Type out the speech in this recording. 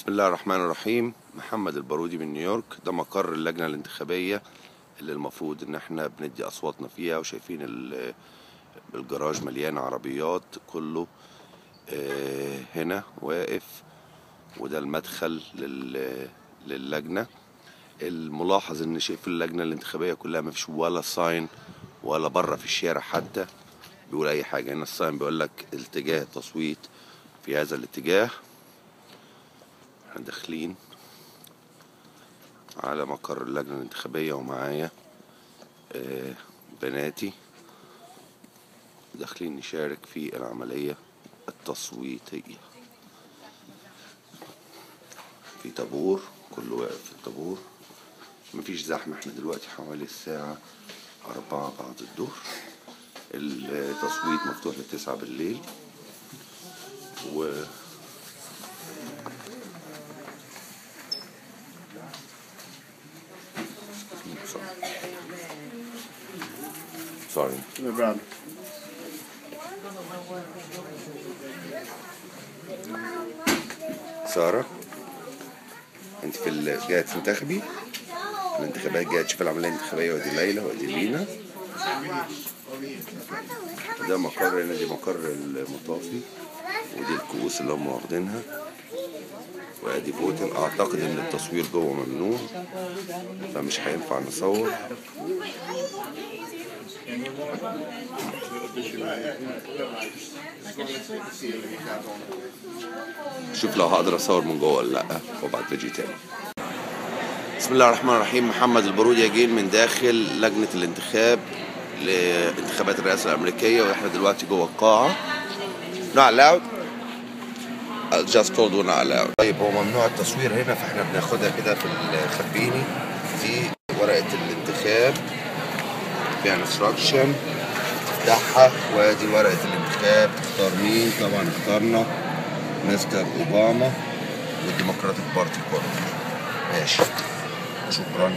بسم الله الرحمن الرحيم. محمد البارودي من نيويورك. ده مقر اللجنة الانتخابية اللي المفروض ان احنا بندي اصواتنا فيها، وشايفين الجراج مليان عربيات كله هنا واقف، وده المدخل للجنة. الملاحظ ان شايف اللجنة الانتخابية كلها مفيش ولا ساين ولا بره في الشارع حتى بيقول اي حاجة. هنا الساين بيقول لك اتجاه التصويت في هذا الاتجاه. احنا داخلين على مقر اللجنة الانتخابية ومعايا بناتي داخلين نشارك في العملية التصويتية. في طابور، كله واقف في الطابور، مفيش زحمة. احنا دلوقتي حوالي الساعة 4 بعد الظهر. التصويت مفتوح ل9 بالليل، و sorry. سارة، انت جاية تنتخبي الانتخابات، جاية تشوف العملية الانتخابية. ودي ليلى ودي لينا. ده مقر هنا، دي مقر المطافي، ودي الكؤوس اللي هم واخدينها، وادي فوتنج. اعتقد ان التصوير جوه ممنوع، فمش هينفع نصور. شوف لو هقدر اصور من جوه ولا لا، وبعد فيديو تاني. بسم الله الرحمن الرحيم. محمد البارودي جايين من داخل لجنة الانتخاب لانتخابات الرئاسة الأمريكية، واحنا دلوقتي جوه القاعة. not allowed. I just told you not allowed. طيب هو ممنوع التصوير هنا، فاحنا بناخدها كده في الخبيني. دي ورقة الانتخاب فيها انستراكشن، تفتحها، وادي ورقة الانتخاب تختار مين. طبعا اخترنا مستر اوباما والديمقراطيك بارتي كله. ماشي، شكرا.